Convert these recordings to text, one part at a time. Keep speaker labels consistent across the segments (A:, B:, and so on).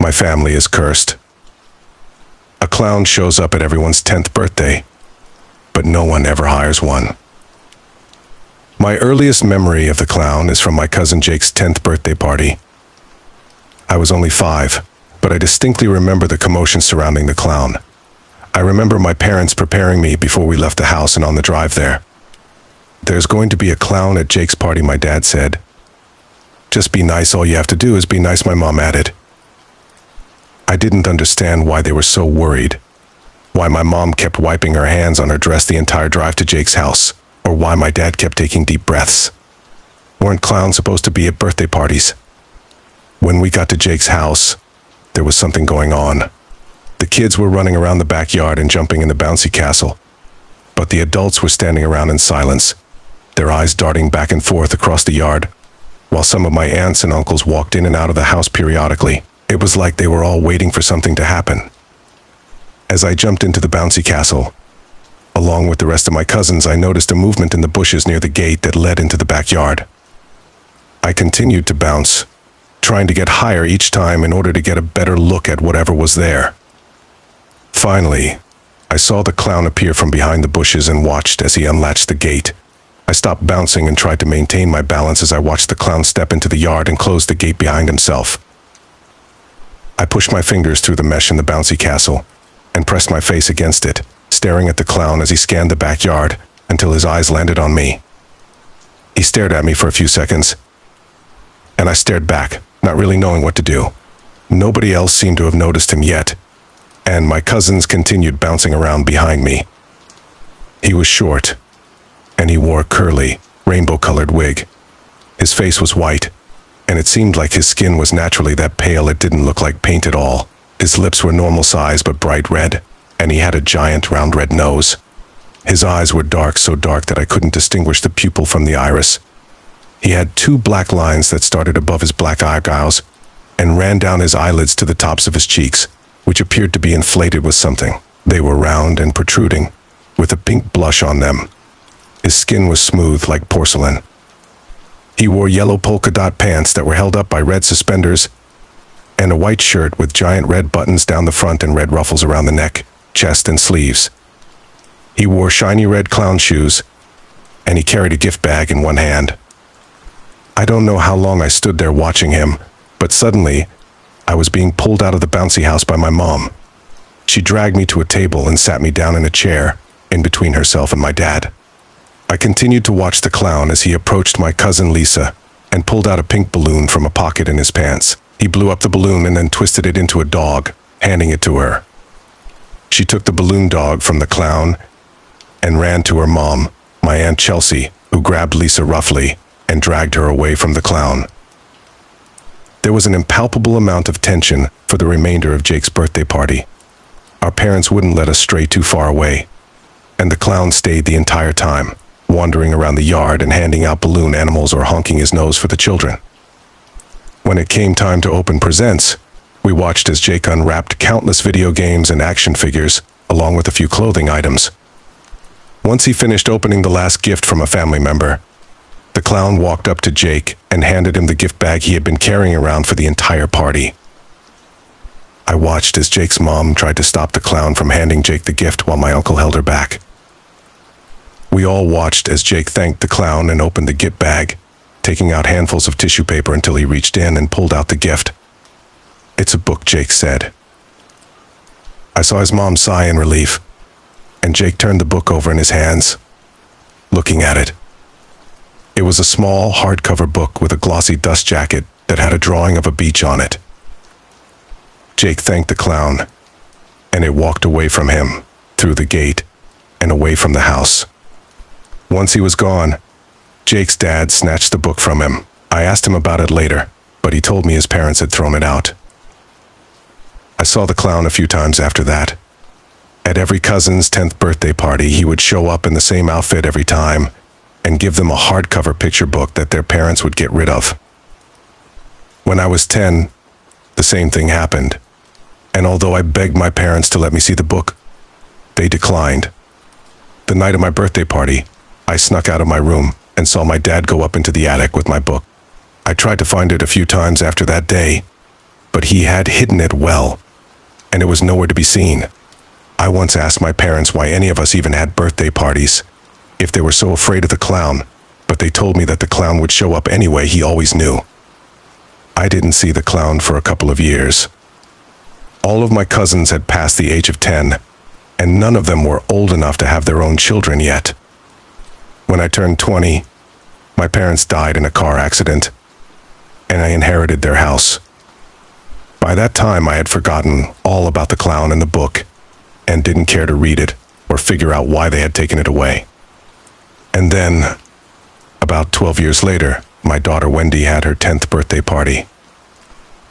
A: My family is cursed. A clown shows up at everyone's 10th birthday, but no one ever hires one. My earliest memory of the clown is from my cousin Jake's 10th birthday party. I was only 5, but I distinctly remember the commotion surrounding the clown. I remember my parents preparing me before we left the house and on the drive there. "There's going to be a clown at Jake's party," my dad said. "Just be nice, all you have to do is be nice," my mom added. I didn't understand why they were so worried, why my mom kept wiping her hands on her dress the entire drive to Jake's house, or why my dad kept taking deep breaths. Weren't clowns supposed to be at birthday parties? When we got to Jake's house, there was something going on. The kids were running around the backyard and jumping in the bouncy castle, but the adults were standing around in silence, their eyes darting back and forth across the yard, while some of my aunts and uncles walked in and out of the house periodically. It was like they were all waiting for something to happen. As I jumped into the bouncy castle, along with the rest of my cousins, I noticed a movement in the bushes near the gate that led into the backyard. I continued to bounce, trying to get higher each time in order to get a better look at whatever was there. Finally, I saw the clown appear from behind the bushes and watched as he unlatched the gate. I stopped bouncing and tried to maintain my balance as I watched the clown step into the yard and close the gate behind himself. I pushed my fingers through the mesh in the bouncy castle and pressed my face against it, staring at the clown as he scanned the backyard until his eyes landed on me. He stared at me for a few seconds, and I stared back, not really knowing what to do. Nobody else seemed to have noticed him yet, and my cousins continued bouncing around behind me. He was short, and he wore a curly, rainbow-colored wig. His face was white, and it seemed like his skin was naturally that pale it didn't look like paint at all. His lips were normal size but bright red, and he had a giant round red nose. His eyes were dark, so dark that I couldn't distinguish the pupil from the iris. He had 2 black lines that started above his black eyebrows and ran down his eyelids to the tops of his cheeks, which appeared to be inflated with something. They were round and protruding, with a pink blush on them. His skin was smooth like porcelain. He wore yellow polka dot pants that were held up by red suspenders and a white shirt with giant red buttons down the front and red ruffles around the neck, chest, and sleeves. He wore shiny red clown shoes, and he carried a gift bag in one hand. I don't know how long I stood there watching him, but suddenly, I was being pulled out of the bouncy house by my mom. She dragged me to a table and sat me down in a chair, in between herself and my dad. I continued to watch the clown as he approached my cousin Lisa and pulled out a pink balloon from a pocket in his pants. He blew up the balloon and then twisted it into a dog, handing it to her. She took the balloon dog from the clown and ran to her mom, my Aunt Chelsea, who grabbed Lisa roughly and dragged her away from the clown. There was an impalpable amount of tension for the remainder of Jake's birthday party. Our parents wouldn't let us stray too far away, and the clown stayed the entire time, wandering around the yard and handing out balloon animals or honking his nose for the children. When it came time to open presents, we watched as Jake unwrapped countless video games and action figures, along with a few clothing items. Once he finished opening the last gift from a family member, the clown walked up to Jake and handed him the gift bag he had been carrying around for the entire party. I watched as Jake's mom tried to stop the clown from handing Jake the gift while my uncle held her back. We all watched as Jake thanked the clown and opened the gift bag, taking out handfuls of tissue paper until he reached in and pulled out the gift. "It's a book," Jake said. I saw his mom sigh in relief, and Jake turned the book over in his hands, looking at it. It was a small, hardcover book with a glossy dust jacket that had a drawing of a beach on it. Jake thanked the clown, and it walked away from him, through the gate, and away from the house. Once he was gone, Jake's dad snatched the book from him. I asked him about it later, but he told me his parents had thrown it out. I saw the clown a few times after that. At every cousin's 10th birthday party, he would show up in the same outfit every time and give them a hardcover picture book that their parents would get rid of. When I was 10, the same thing happened, and although I begged my parents to let me see the book, they declined. The night of my birthday party, I snuck out of my room and saw my dad go up into the attic with my book. I tried to find it a few times after that day, but he had hidden it well, and it was nowhere to be seen. I once asked my parents why any of us even had birthday parties, if they were so afraid of the clown, but they told me that the clown would show up anyway. He always knew. I didn't see the clown for a couple of years. All of my cousins had passed the age of 10, and none of them were old enough to have their own children yet. When I turned 20, my parents died in a car accident, and I inherited their house. By that time, I had forgotten all about the clown in the book and didn't care to read it or figure out why they had taken it away. And then, about 12 years later, my daughter Wendy had her 10th birthday party.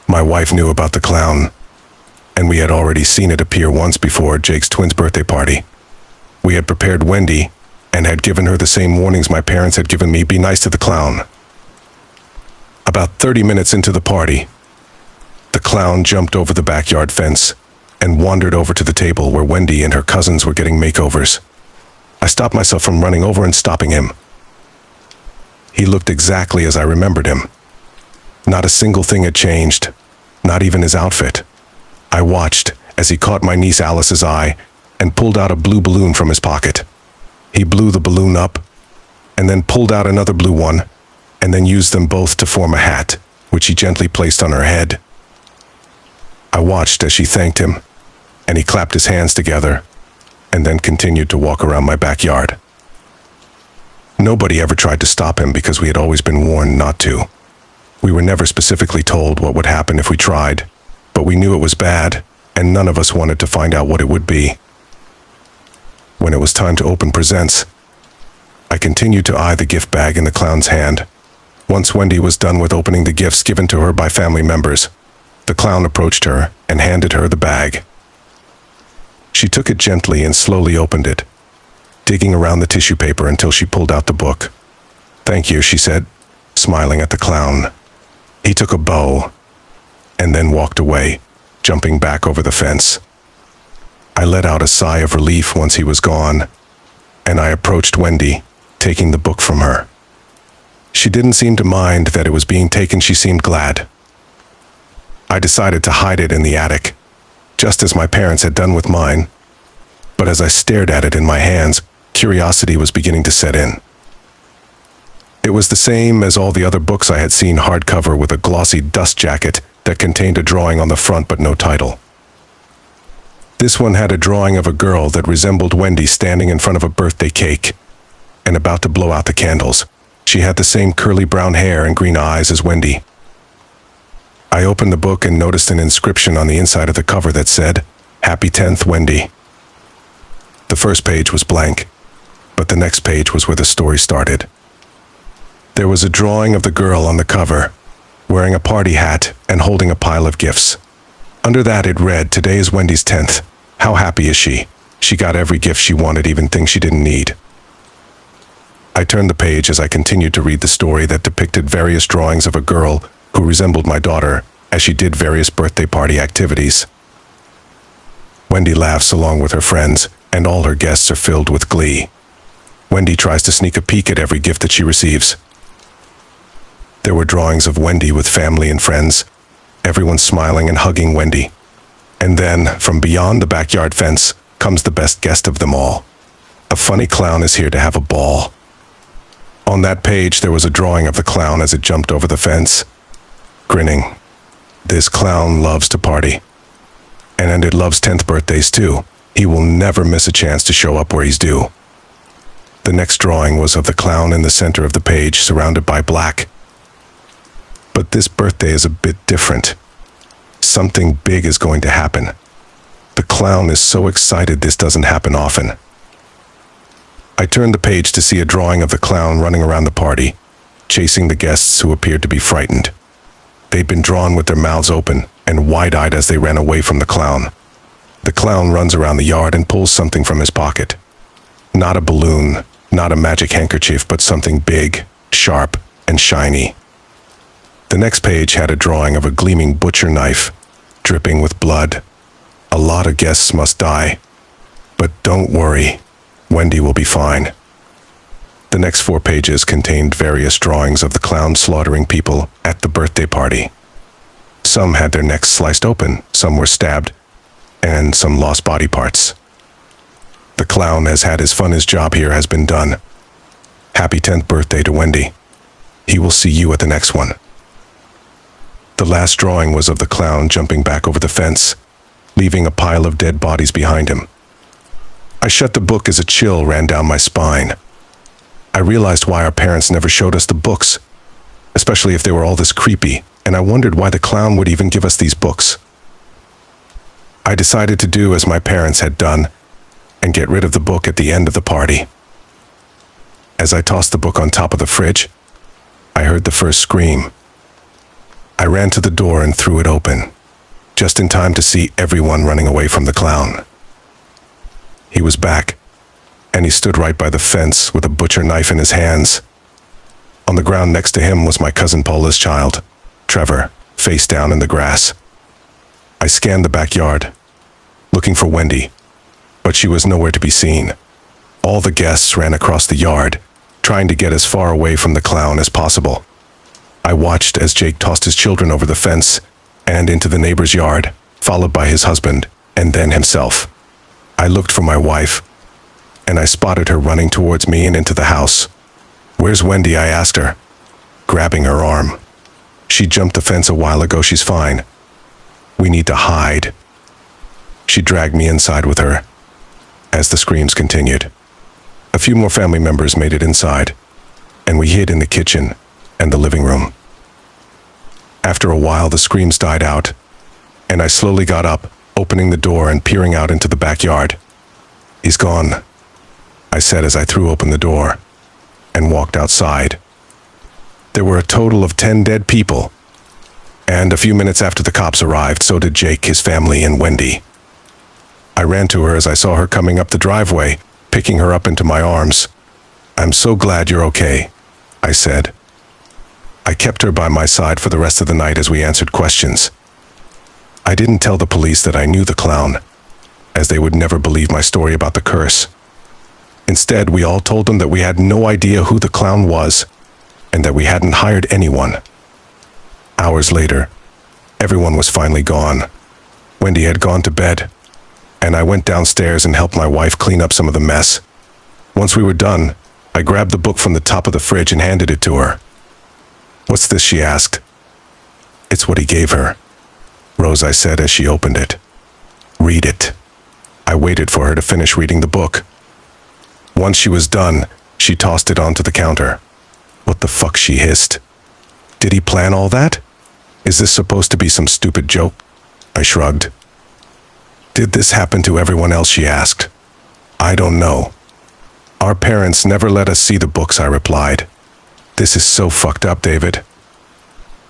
A: My wife knew about the clown, and we had already seen it appear once before at Jake's twins' birthday party. We had prepared Wendy and had given her the same warnings my parents had given me: be nice to the clown. About 30 minutes into the party, the clown jumped over the backyard fence and wandered over to the table where Wendy and her cousins were getting makeovers. I stopped myself from running over and stopping him. He looked exactly as I remembered him. Not a single thing had changed, not even his outfit. I watched as he caught my niece Alice's eye and pulled out a blue balloon from his pocket. He blew the balloon up and then pulled out another blue one and then used them both to form a hat, which he gently placed on her head. I watched as she thanked him, and he clapped his hands together and then continued to walk around my backyard. Nobody ever tried to stop him because we had always been warned not to. We were never specifically told what would happen if we tried, but we knew it was bad, and none of us wanted to find out what it would be. When it was time to open presents, I continued to eye the gift bag in the clown's hand. Once Wendy was done with opening the gifts given to her by family members, the clown approached her and handed her the bag. She took it gently and slowly opened it, digging around the tissue paper until she pulled out the book. "Thank you," she said, smiling at the clown. He took a bow and then walked away, jumping back over the fence. I let out a sigh of relief once he was gone, and I approached Wendy, taking the book from her. She didn't seem to mind that it was being taken. She seemed glad. I decided to hide it in the attic, just as my parents had done with mine. But as I stared at it in my hands, curiosity was beginning to set in. It was the same as all the other books I had seen, hardcover with a glossy dust jacket that contained a drawing on the front but no title. This one had a drawing of a girl that resembled Wendy standing in front of a birthday cake and about to blow out the candles. She had the same curly brown hair and green eyes as Wendy. I opened the book and noticed an inscription on the inside of the cover that said, "Happy 10th, Wendy." The first page was blank, but the next page was where the story started. There was a drawing of the girl on the cover, wearing a party hat and holding a pile of gifts. Under that it read, "Today is Wendy's 10th. How happy is she? She got every gift she wanted, even things she didn't need." I turned the page as I continued to read the story that depicted various drawings of a girl who resembled my daughter as she did various birthday party activities. Wendy laughs along with her friends, and all her guests are filled with glee. Wendy tries to sneak a peek at every gift that she receives. There were drawings of Wendy with family and friends, everyone smiling and hugging Wendy. And then, from beyond the backyard fence, comes the best guest of them all. A funny clown is here to have a ball. On that page, there was a drawing of the clown as it jumped over the fence, grinning. This clown loves to party. And it loves 10th birthdays too. He will never miss a chance to show up where he's due. The next drawing was of the clown in the center of the page, surrounded by black. But this birthday is a bit different. Something big is going to happen. The clown is so excited this doesn't happen often. I turned the page to see a drawing of the clown running around the party, chasing the guests who appeared to be frightened. They'd been drawn with their mouths open and wide-eyed as they ran away from the clown. The clown runs around the yard and pulls something from his pocket. Not a balloon, not a magic handkerchief, but something big, sharp, and shiny. The next page had a drawing of a gleaming butcher knife, dripping with blood. A lot of guests must die. But don't worry, Wendy will be fine. The next 4 pages contained various drawings of the clown slaughtering people at the birthday party. Some had their necks sliced open, some were stabbed, and some lost body parts. The clown has had his fun. His job here has been done. Happy 10th birthday to Wendy. He will see you at the next one. The last drawing was of the clown jumping back over the fence, leaving a pile of dead bodies behind him. I shut the book as a chill ran down my spine. I realized why our parents never showed us the books, especially if they were all this creepy, and I wondered why the clown would even give us these books. I decided to do as my parents had done and get rid of the book at the end of the party. As I tossed the book on top of the fridge, I heard the first scream. I ran to the door and threw it open, just in time to see everyone running away from the clown. He was back, and he stood right by the fence with a butcher knife in his hands. On the ground next to him was my cousin Paula's child, Trevor, face down in the grass. I scanned the backyard, looking for Wendy, but she was nowhere to be seen. All the guests ran across the yard, trying to get as far away from the clown as possible. I watched as Jake tossed his children over the fence and into the neighbor's yard, followed by his husband and then himself. I looked for my wife, and I spotted her running towards me and into the house. "Where's Wendy?" I asked her, grabbing her arm. "She jumped the fence a while ago. She's fine. We need to hide." She dragged me inside with her as the screams continued. A few more family members made it inside, and we hid in the kitchen and the living room. After a while, the screams died out, and I slowly got up, opening the door and peering out into the backyard. "He's gone," I said as I threw open the door and walked outside. There were a total of 10 dead people, and a few minutes after the cops arrived, so did Jake, his family, and Wendy. I ran to her as I saw her coming up the driveway, picking her up into my arms. "I'm so glad you're okay," I said. I kept her by my side for the rest of the night as we answered questions. I didn't tell the police that I knew the clown, as they would never believe my story about the curse. Instead, we all told them that we had no idea who the clown was, and that we hadn't hired anyone. Hours later, everyone was finally gone. Wendy had gone to bed, and I went downstairs and helped my wife clean up some of the mess. Once we were done, I grabbed the book from the top of the fridge and handed it to her. "What's this?" she asked. "It's what he gave her, Rose," I said as she opened it. "Read it." I waited for her to finish reading the book. Once she was done, she tossed it onto the counter. "What the fuck?" she hissed. "Did he plan all that? Is this supposed to be some stupid joke?" I shrugged. "Did this happen to everyone else?" she asked. "I don't know. Our parents never let us see the books," I replied. "This is so fucked up, David."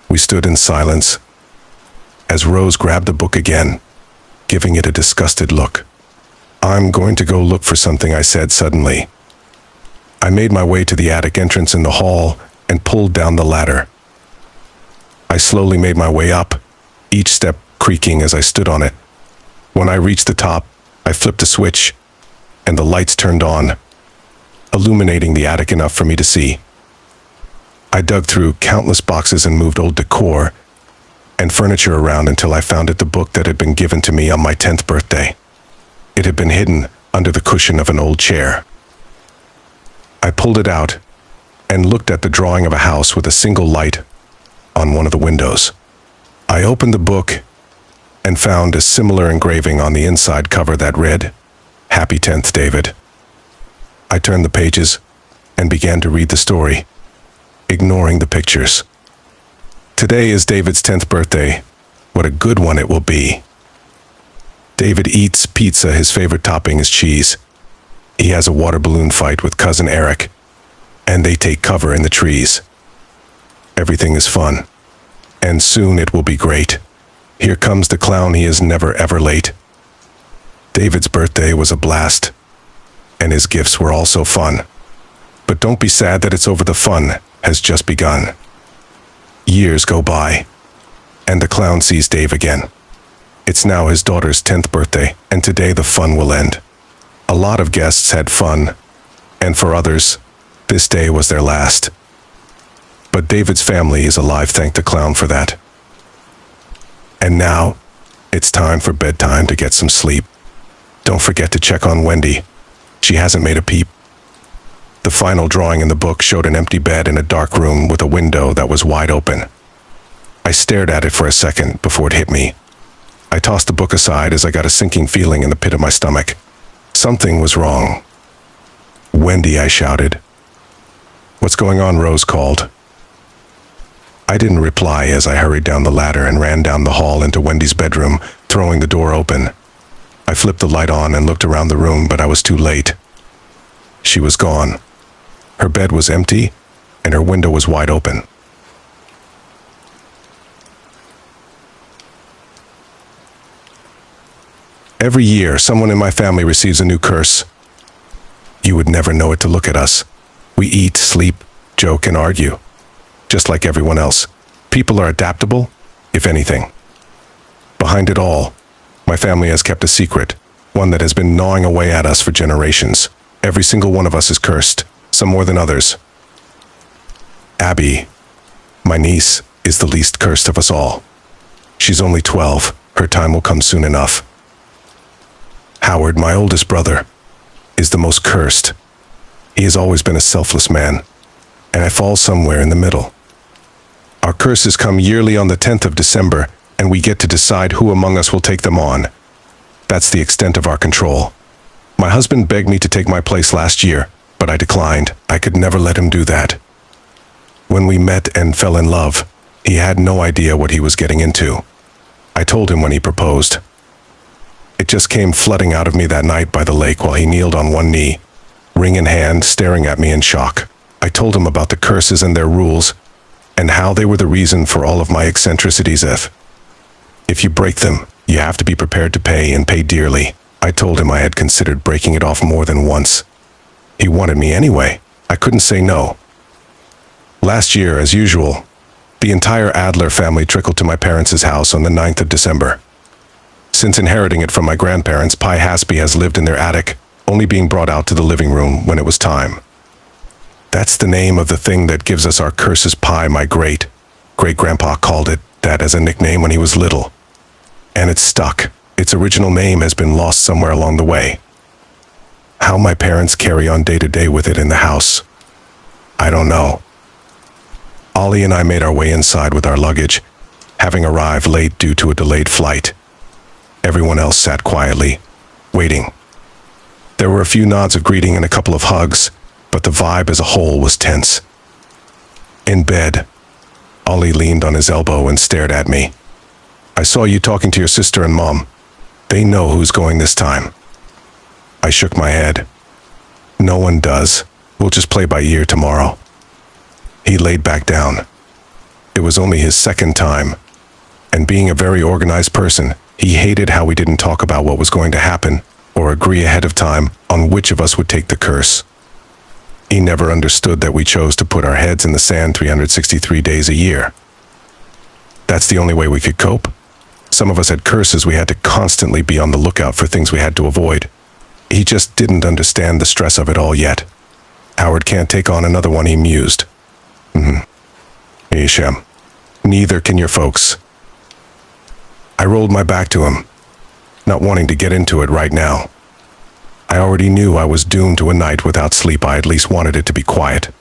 A: We stood in silence as Rose grabbed the book again, giving it a disgusted look. "I'm going to go look for something," I said suddenly. I made my way to the attic entrance in the hall and pulled down the ladder. I slowly made my way up, each step creaking as I stood on it. When I reached the top, I flipped a switch, and the lights turned on, illuminating the attic enough for me to see. I dug through countless boxes and moved old decor and furniture around until I found the book that had been given to me on my 10th birthday. It had been hidden under the cushion of an old chair. I pulled it out and looked at the drawing of a house with a single light on one of the windows. I opened the book and found a similar engraving on the inside cover that read, "Happy 10th, David." I turned the pages and began to read the story, ignoring the pictures. Today is David's 10th birthday. What a good one it will be. David eats pizza. His favorite topping is cheese. He has a water balloon fight with cousin Eric, and they take cover in the trees. Everything is fun, and soon it will be great. Here comes the clown. He is never ever late. David's birthday was a blast, and his gifts were also fun. But don't be sad that it's over. The fun has just begun. Years go by, and the clown sees Dave again. It's now his daughter's 10th birthday, and today the fun will end. A lot of guests had fun, and for others, this day was their last. But David's family is alive, thank the clown for that. And now, it's time for bedtime to get some sleep. Don't forget to check on Wendy. She hasn't made a peep. The final drawing in the book showed an empty bed in a dark room with a window that was wide open. I stared at it for a second before it hit me. I tossed the book aside as I got a sinking feeling in the pit of my stomach. Something was wrong. "Wendy," I shouted. "What's going on?" Rose called. I didn't reply as I hurried down the ladder and ran down the hall into Wendy's bedroom, throwing the door open. I flipped the light on and looked around the room, but I was too late. She was gone. Her bed was empty, and her window was wide open. Every year, someone in my family receives a new curse. You would never know it to look at us. We eat, sleep, joke, and argue. Just like everyone else. People are adaptable, if anything. Behind it all, my family has kept a secret, one that has been gnawing away at us for generations. Every single one of us is cursed, some more than others. Abby, my niece, is the least cursed of us all. She's only 12. Her time will come soon enough. Howard, my oldest brother, is the most cursed. He has always been a selfless man, and I fall somewhere in the middle. Our curses come yearly on the 10th of December, and we get to decide who among us will take them on. That's the extent of our control. My husband begged me to take my place last year, but I declined. I could never let him do that. When we met and fell in love, he had no idea what he was getting into. I told him when he proposed. It just came flooding out of me that night by the lake while he kneeled on one knee, ring in hand, staring at me in shock. I told him about the curses and their rules, and how they were the reason for all of my eccentricities. If you break them, you have to be prepared to pay, and pay dearly. I told him I had considered breaking it off more than once. He wanted me anyway. I couldn't say no. Last year, as usual, the entire Adler family trickled to my parents' house on the 9th of December. Since inheriting it from my grandparents, Pi Haspy has lived in their attic, only being brought out to the living room when it was time. That's the name of the thing that gives us our curses. Pi, my great-grandpa called it that as a nickname when he was little. And it's stuck. Its original name has been lost somewhere along the way. How my parents carry on day to day with it in the house, I don't know. Ollie and I made our way inside with our luggage, having arrived late due to a delayed flight. Everyone else sat quietly, waiting. There were a few nods of greeting and a couple of hugs, but the vibe as a whole was tense. In bed, Ollie leaned on his elbow and stared at me. "I saw you talking to your sister and mom. They know who's going this time." I shook my head. "No one does. We'll just play by ear tomorrow." He laid back down. It was only his second time, and being a very organized person, he hated how we didn't talk about what was going to happen or agree ahead of time on which of us would take the curse. He never understood that we chose to put our heads in the sand 363 days a year. That's the only way we could cope. Some of us had curses we had to constantly be on the lookout for, things we had to avoid. He just didn't understand the stress of it all yet. "Howard can't take on another one," he mused. Shem. "Neither can your folks." I rolled my back to him, not wanting to get into it right now. I already knew I was doomed to a night without sleep. I at least wanted it to be quiet.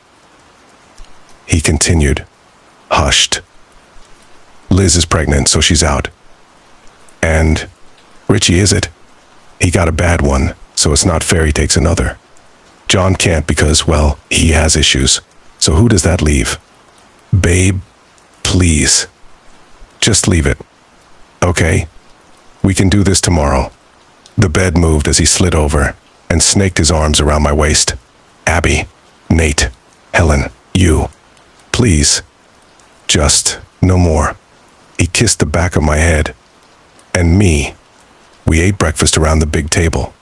A: He continued, hushed. "Liz is pregnant, so she's out. And Richie, is it? He got a bad one, so it's not fair he takes another. John can't because, well, he has issues. So who does that leave? Babe, please. Just leave it. Okay? We can do this tomorrow." The bed moved as he slid over and snaked his arms around my waist. "Abby, Nate, Helen, you. Please. Just no more." He kissed the back of my head. And me. We ate breakfast around the big table.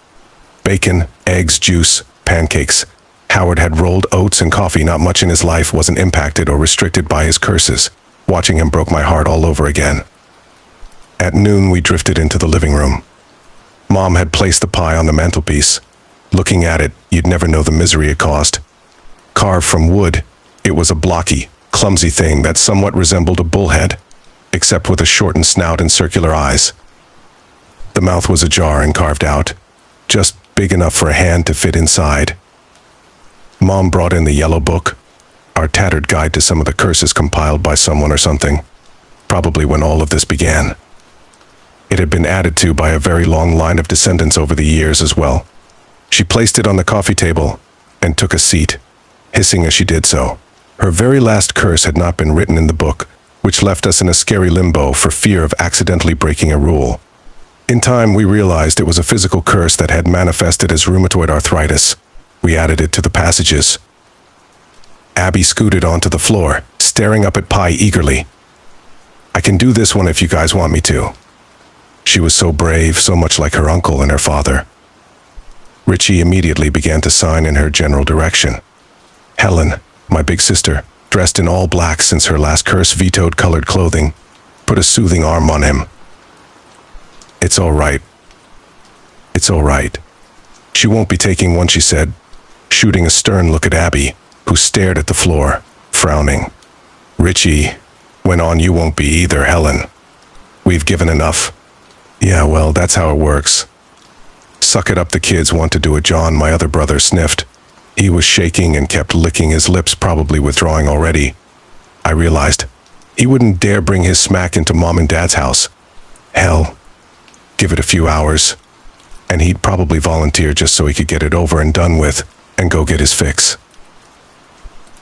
A: Bacon, eggs, juice, pancakes. Howard had rolled oats and coffee. Not much in his life wasn't impacted or restricted by his curses. Watching him broke my heart all over again. At noon, we drifted into the living room. Mom had placed the pie on the mantelpiece. Looking at it, you'd never know the misery it caused. Carved from wood, it was a blocky, clumsy thing that somewhat resembled a bullhead. except with a shortened snout and circular eyes. The mouth was ajar and carved out, just big enough for a hand to fit inside. Mom brought in the yellow book, our tattered guide to some of the curses compiled by someone or something, probably when all of this began. It had been added to by a very long line of descendants over the years as well. She placed it on the coffee table and took a seat, hissing as she did so. Her very last curse had not been written in the book, which left us in a scary limbo for fear of accidentally breaking a rule. In time, we realized it was a physical curse that had manifested as rheumatoid arthritis. We added it to the passages. Abby scooted onto the floor, staring up at Pi eagerly. "I can do this one if you guys want me to." She was so brave, so much like her uncle and her father. Richie immediately began to sign in her general direction. Helen, my big sister, dressed in all black since her last curse vetoed colored clothing, put a soothing arm on him. "It's all right. It's all right. She won't be taking one," she said, shooting a stern look at Abby, who stared at the floor, frowning. "Richie went on, you won't be either, Helen. We've given enough." "Yeah, well, that's how it works." "Suck it up, the kids want to do it," John, my other brother, sniffed. He was shaking and kept licking his lips, probably withdrawing already. I realized he wouldn't dare bring his smack into Mom and Dad's house. Hell, give it a few hours, and he'd probably volunteer just so he could get it over and done with and go get his fix.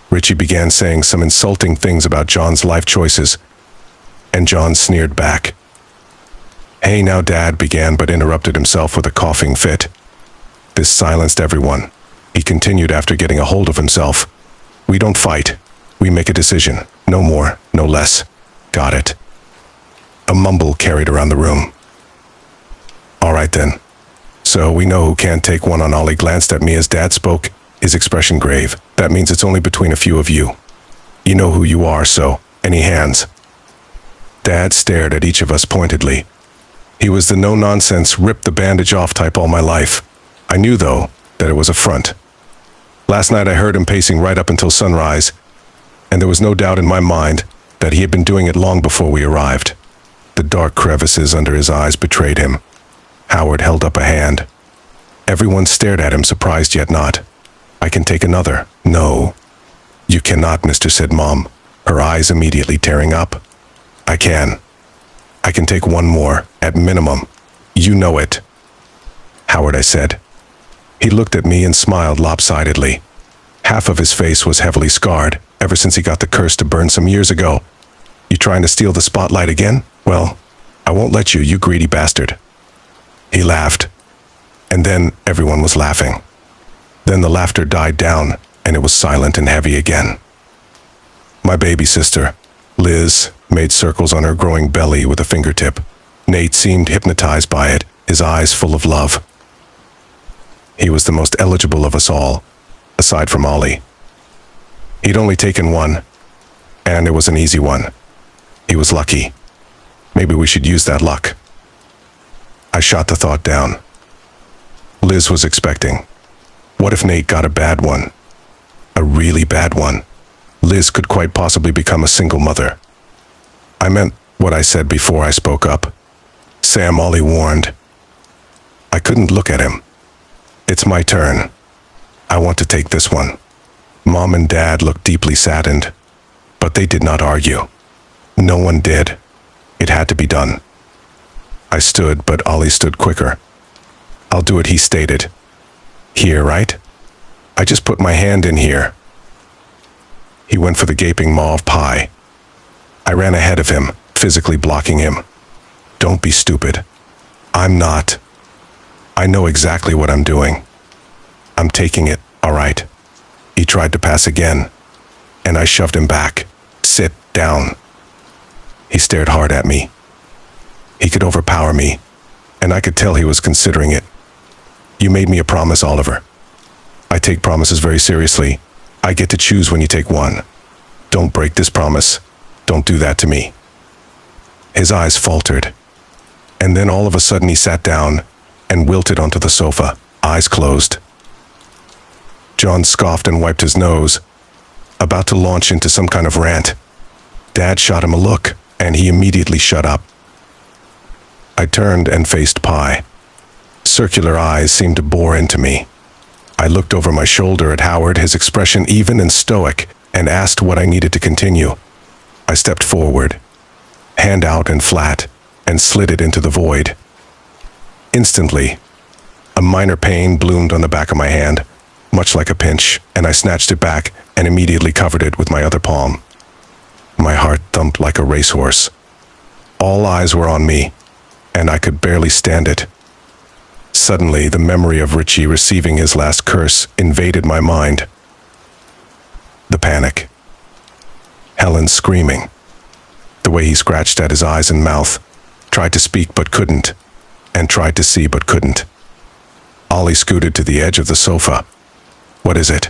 A: Richie began saying some insulting things about John's life choices, and John sneered back. "Hey now, Dad," began, but interrupted himself with a coughing fit. This silenced everyone. He continued after getting a hold of himself. "We don't fight. We make a decision. No more, no less. Got it?" A mumble carried around the room. "All right then. So we know who can't take one on." Ollie glanced at me as Dad spoke, his expression grave. "That means it's only between a few of you. You know who you are, so any hands?" Dad stared at each of us pointedly. He was the no-nonsense, rip-the-bandage off type all my life. I knew, though, that it was a front. Last night I heard him pacing right up until sunrise, and there was no doubt in my mind that he had been doing it long before we arrived. The dark crevices under his eyes betrayed him. Howard held up a hand. Everyone stared at him, surprised yet not. "I can take another." "No, you cannot, mister," said Mom, her eyes immediately tearing up. "I can. I can take one more, at minimum. You know it." "Howard," I said. He looked at me and smiled lopsidedly. Half of his face was heavily scarred, ever since he got the curse to burn some years ago. "You trying to steal the spotlight again? Well, I won't let you, you greedy bastard." He laughed, and then everyone was laughing. Then the laughter died down, and it was silent and heavy again. My baby sister, Liz, made circles on her growing belly with a fingertip. Nate seemed hypnotized by it, his eyes full of love. He was the most eligible of us all, aside from Ollie. He'd only taken one, and it was an easy one. He was lucky. Maybe we should use that luck. I shot the thought down. Liz was expecting. What if Nate got a bad one? A really bad one. Liz could quite possibly become a single mother. I meant what I said before I spoke up. "Sam," Ollie warned. I couldn't look at him. "It's my turn. I want to take this one." Mom and Dad looked deeply saddened, but they did not argue. No one did. It had to be done. I stood, but Ollie stood quicker. "I'll do it," he stated. "Here, right? I just put my hand in here." He went for the gaping maw of pie. I ran ahead of him, physically blocking him. "Don't be stupid." "I'm not. I know exactly what I'm doing. I'm taking it, all right." He tried to pass again, and I shoved him back. "Sit down." He stared hard at me. He could overpower me, and I could tell he was considering it. "You made me a promise, Oliver. I take promises very seriously. I get to choose when you take one. Don't break this promise. Don't do that to me." His eyes faltered, and then all of a sudden he sat down and wilted onto the sofa, eyes closed. John scoffed and wiped his nose, about to launch into some kind of rant. Dad shot him a look. and he immediately shut up. I turned and faced Pi. Circular eyes seemed to bore into me. I looked over my shoulder at Howard, his expression even and stoic, and asked what I needed to continue. I stepped forward, hand out and flat, and slid it into the void. Instantly, a minor pain bloomed on the back of my hand, much like a pinch, and I snatched it back and immediately covered it with my other palm. My heart thumped like a racehorse. All eyes were on me, and I could barely stand it. Suddenly, the memory of Richie receiving his last curse invaded my mind. The panic. Helen screaming. The way he scratched at his eyes and mouth, tried to speak but couldn't, and tried to see but couldn't. Ollie scooted to the edge of the sofa. "What is it?"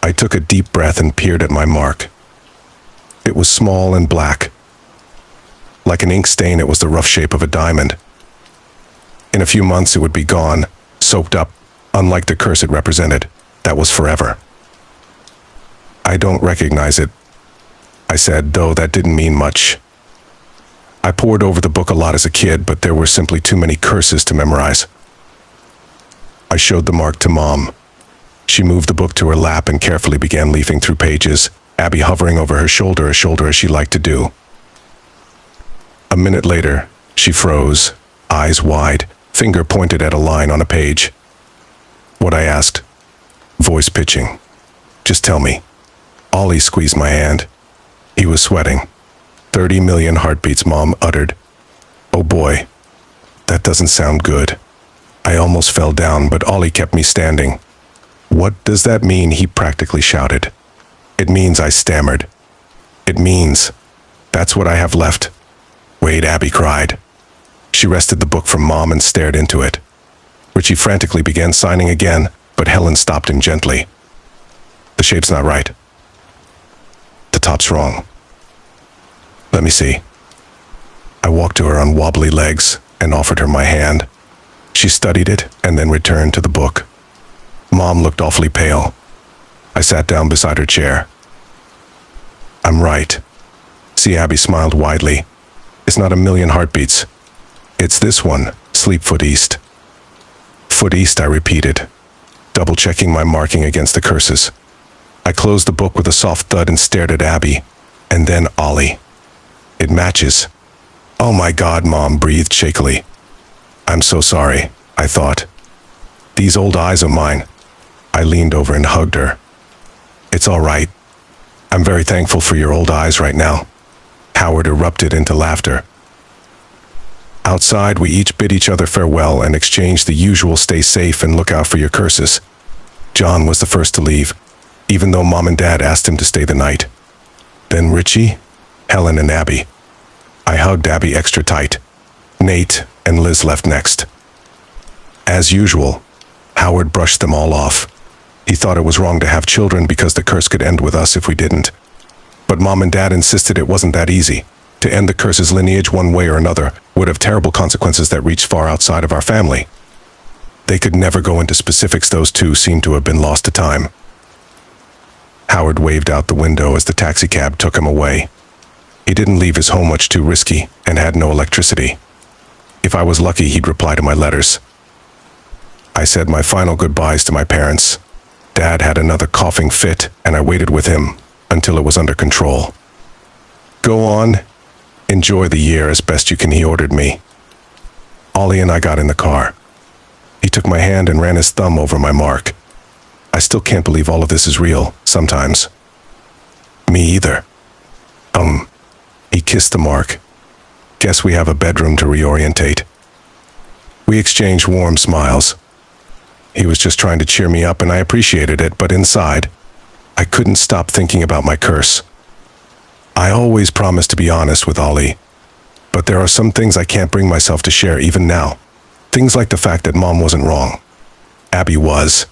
A: I took a deep breath and peered at my mark. It was small and black. Like an ink stain, it was the rough shape of a diamond. In a few months, it would be gone, soaked up, unlike the curse it represented. That was forever. "I don't recognize it," I said, though that didn't mean much. I pored over the book a lot as a kid, but there were simply too many curses to memorize. I showed the mark to Mom. She moved the book to her lap and carefully began leafing through pages, Abby hovering over her shoulder as she liked to do. A minute later, she froze, eyes wide, finger pointed at a line on a page. "What?" I asked, voice pitching. "Just tell me." Ollie squeezed my hand. He was sweating. 30 million heartbeats, Mom uttered. "Oh boy, that doesn't sound good." I almost fell down, but Ollie kept me standing. "What does that mean?" he practically shouted. "It means," I stammered. "It means that's what I have left." "Wait," Abby cried. She wrested the book from Mom and stared into it. Richie frantically began signing again, but Helen stopped him gently. "The shape's not right. The top's wrong. Let me see." I walked to her on wobbly legs and offered her my hand. She studied it and then returned to the book. Mom looked awfully pale. I sat down beside her chair. "I'm right." See, Abby smiled widely. "It's not a million heartbeats. It's this one, sleep foot east." "Foot east," I repeated, double-checking my marking against the curses. I closed the book with a soft thud and stared at Abby, and then Ollie. "It matches." "Oh my God," Mom breathed shakily. "I'm so sorry," I thought. "These old eyes of mine." I leaned over and hugged her. "It's all right. I'm very thankful for your old eyes right now." Howard erupted into laughter. Outside, we each bid each other farewell and exchanged the usual "stay safe and look out for your curses." John was the first to leave, even though Mom and Dad asked him to stay the night. Then Richie, Helen, and Abby. I hugged Abby extra tight. Nate and Liz left next. As usual, Howard brushed them all off. He thought it was wrong to have children because the curse could end with us if we didn't. But Mom and Dad insisted it wasn't that easy. To end the curse's lineage one way or another would have terrible consequences that reached far outside of our family. They could never go into specifics. Those two seemed to have been lost to time. Howard waved out the window as the taxicab took him away. He didn't leave his home much too risky and had no electricity. If I was lucky, he'd reply to my letters. I said my final goodbyes to my parents. Dad had another coughing fit, and I waited with him until it was under control. "Go on. Enjoy the year as best you can," he ordered me. Ollie and I got in the car. He took my hand and ran his thumb over my mark. I still can't believe all of this is real, sometimes. Me either. He kissed the mark. "Guess we have a bedroom to reorientate." We exchanged warm smiles. He was just trying to cheer me up, and I appreciated it, but inside, I couldn't stop thinking about my curse. I always promised to be honest with Ollie, but there are some things I can't bring myself to share even now. Things like the fact that Mom wasn't wrong. Abby was.